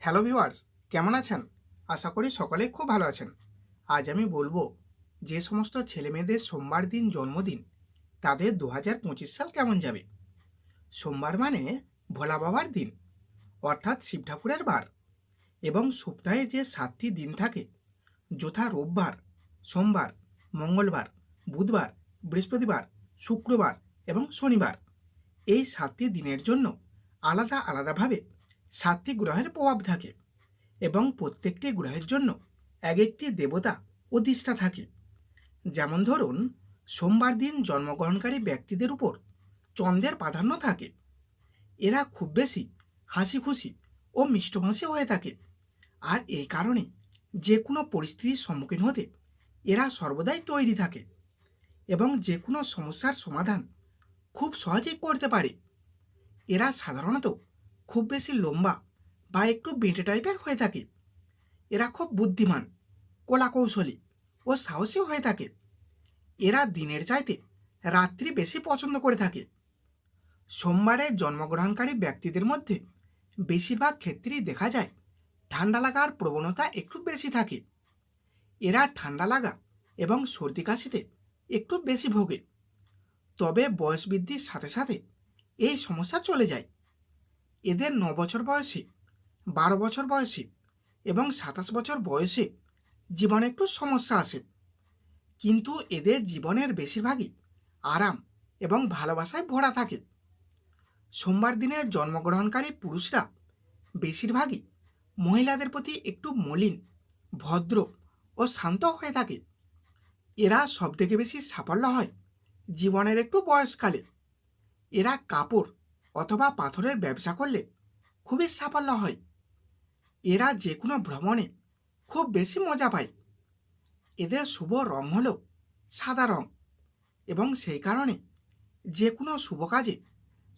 Hello viewers, কেমন আছেন? আশা করি সকলেই খুব ভালো আছেন। আজ আমি বলবো যে সমস্ত ছেলেমেয়েদের সোমবার দিন জন্মদিন তাদের 2025 সাল কেমন যাবে। সোমবার মানে ভোলা বাবার দিন, অর্থাৎ শিব ঠাকুরের বার। এবং সপ্তাহে যে 7টি দিন থাকে, যথা রোববার, সোমবার, মঙ্গলবার, বুধবার, বৃহস্পতিবার, শুক্রবার এবং শনিবার, এই 7টি দিনের জন্য আলাদা আলাদাভাবে 7টি গ্রহের প্রভাব থাকে এবং প্রত্যেকটি গ্রহের জন্য এক একটি দেবতা অধিষ্ঠা থাকে। যেমন ধরুন, সোমবার দিন জন্মগ্রহণকারী ব্যক্তিদের উপর চন্দ্রের প্রাধান্য থাকে। এরা খুব বেশি হাসি খুশি ও মিষ্টভাষী হয়ে থাকে, আর এই কারণে যে কোনো পরিস্থিতির সম্মুখীন হতে এরা সর্বদাই তৈরি থাকে এবং যে কোনো সমস্যার সমাধান খুব সহজেই করতে পারে। এরা সাধারণত খুব বেশি লম্বা বা একটু বেঁটে টাইপের হয়ে থাকে। এরা খুব বুদ্ধিমান, কলাকৌশলী ও সাহসী হয়ে থাকে। এরা দিনের চাইতে রাত্রি বেশি পছন্দ করে থাকে। সোমবারে জন্মগ্রহণকারী ব্যক্তিদের মধ্যে বেশিরভাগ ক্ষেত্রেই দেখা যায় ঠান্ডা লাগার প্রবণতা একটু বেশি থাকে। এরা ঠান্ডা লাগা এবং সর্দি কাশিতে একটু বেশি ভোগে। তবে বয়স বৃদ্ধির সাথে সাথে এই সমস্যা চলে যায়। এদের 9 বছর বয়সে, 12 বছর বয়সে এবং 27 বছর বয়সে জীবনে একটু সমস্যা আসে, কিন্তু এদের জীবনের বেশিরভাগই আরাম এবং ভালোবাসায় ভরা থাকে। সোমবার দিনে জন্মগ্রহণকারী পুরুষরা বেশিরভাগই মহিলাদের প্রতি একটু মলিন, ভদ্র ও শান্ত হয়ে থাকে। এরা সবথেকে বেশি সাফল্য হয় জীবনের একটু বয়সকালে। এরা কাপড় অথবা পাথরের ব্যবসা করলে খুবই সাফল্য হয়। এরা যে কোনো ভ্রমণে খুব বেশি মজা পায়। এদের শুভ রং হল সাদা রং এবং সেই কারণে যে কোনো শুভ কাজে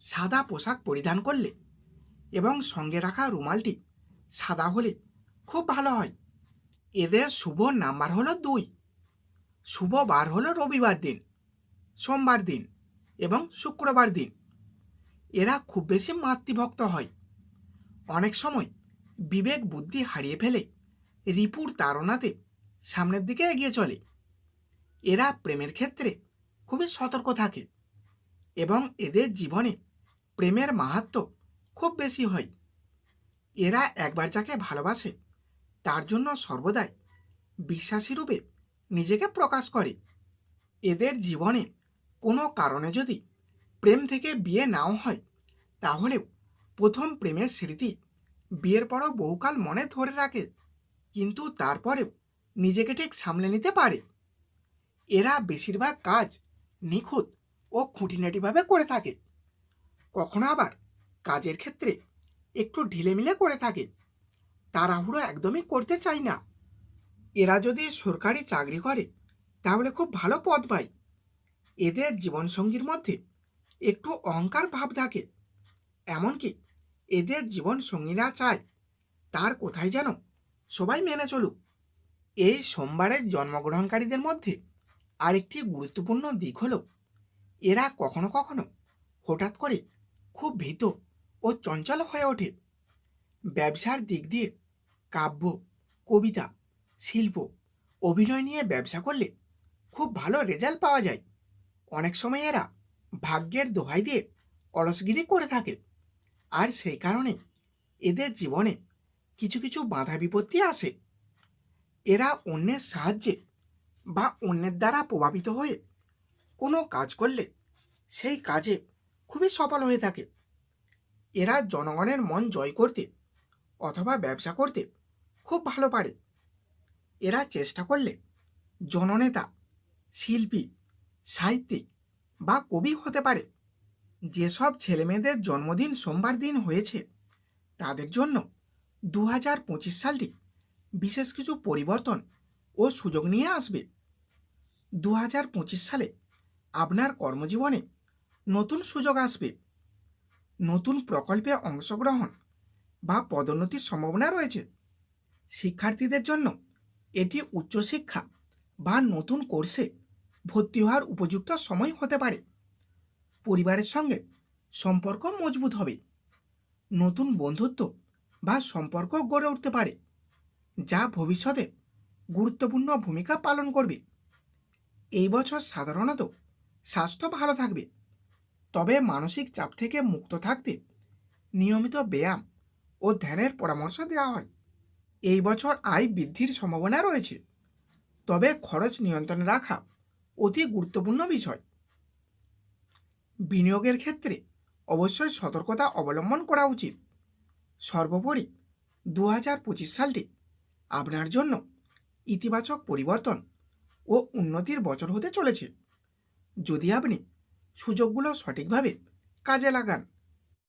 সাদা পোশাক পরিধান করলে এবং সঙ্গে রাখা রুমালটি সাদা হলে খুব ভালো হয়। এদের শুভ নাম্বার হলো 2। শুভ বার হলো রবিবার দিন, সোমবার দিন এবং শুক্রবার দিন। এরা খুব বেশি মাতৃভক্ত হয়। অনেক সময় বিবেক বুদ্ধি হারিয়ে ফেলে রিপুর তাড়নাতে সামনের দিকে এগিয়ে চলে। এরা প্রেমের ক্ষেত্রে খুবই সতর্ক থাকে এবং এদের জীবনে প্রেমের মাহাত্ম্য খুব বেশি হয়। এরা একবার যাকে ভালোবাসে তার জন্য সর্বদাই বিশ্বাসী রূপে নিজেকে প্রকাশ করে। এদের জীবনে কোনো কারণে যদি প্রেম থেকে বিয়ে নাও হয়, তাহলেও প্রথম প্রেমের স্মৃতি বিয়ের পরও বহুকাল মনে ধরে রাখে, কিন্তু তারপরেও নিজেকে ঠিক সামলে নিতে পারে। এরা বেশিরভাগ কাজ নিখুঁত ও খুঁটিনাটিভাবে করে থাকে। কখনো আবার কাজের ক্ষেত্রে একটু ঢিলেমিলে করে থাকে, তাড়াহুড়ো একদমই করতে চায় না। এরা যদি সরকারি চাকরি করে তাহলে খুব ভালো পদ পায়। এদের জীবনসঙ্গীর মধ্যে একটু অহংকার ভাব থাকে, এমনকি এদের জীবনসঙ্গীরা চায় তার কোথায় যেন সবাই মেনে চলুক। এই সোমবারের জন্মগ্রহণকারীদের মধ্যে আরেকটি গুরুত্বপূর্ণ দিক হল এরা কখনো কখনো হঠাৎ করে খুব ভীত ও চঞ্চল হয়ে ওঠে। ব্যবসার দিক দিয়ে কাব্য, কবিতা, শিল্প, অভিনয় নিয়ে ব্যবসা করলে খুব ভালো রেজাল্ট পাওয়া যায়। অনেক সময় এরা ভাগ্যের দোহাই দিয়ে অলসগিরি করে থাকে, আর সেই কারণে এদের জীবনে কিছু কিছু বাধা বিপত্তি আসে। এরা অন্যের সাহায্যে বা অন্যের দ্বারা প্রভাবিত হয়ে কোনো কাজ করলে সেই কাজে খুবই সফল হয়ে থাকে। এরা জনগণের মন জয় করতে অথবা ব্যবসা করতে খুব ভালো পারে। এরা চেষ্টা করলে জননেতা, শিল্পী, সাহিত্যিক বা কবি হতে পারে। যেসব ছেলেমেয়েদের জন্মদিন সোমবার দিন হয়েছে তাদের জন্য 2025 সালটি বিশেষ কিছু পরিবর্তন ও সুযোগ নিয়ে আসবে। 2025 সালে আপনার কর্মজীবনে নতুন সুযোগ আসবে, নতুন প্রকল্পে অংশগ্রহণ বা পদোন্নতির সম্ভাবনা রয়েছে। শিক্ষার্থীদের জন্য এটি উচ্চশিক্ষা বা নতুন কোর্সে ভর্তি হওয়ার উপযুক্ত সময় হতে পারে। পরিবারের সঙ্গে সম্পর্ক মজবুত হবে, নতুন বন্ধুত্ব বা সম্পর্ক গড়ে উঠতে পারে, যা ভবিষ্যতে গুরুত্বপূর্ণ ভূমিকা পালন করবে। এই বছর সাধারণত স্বাস্থ্য ভালো থাকবে, তবে মানসিক চাপ থেকে মুক্ত থাকতে নিয়মিত ব্যায়াম ও ধ্যানের পরামর্শ দেওয়া হয়। এই বছর আয় বৃদ্ধির সম্ভাবনা রয়েছে, তবে খরচ নিয়ন্ত্রণে রাখা অতি গুরুত্বপূর্ণ বিষয়। বিনিয়োগের ক্ষেত্রে অবশ্যই সতর্কতা অবলম্বন করা উচিত। সর্বোপরি 2025 সালটি আপনার জন্য ইতিবাচক পরিবর্তন ও উন্নতির বছর হতে চলেছে, যদি আপনি সুযোগগুলো সঠিকভাবে কাজে লাগান।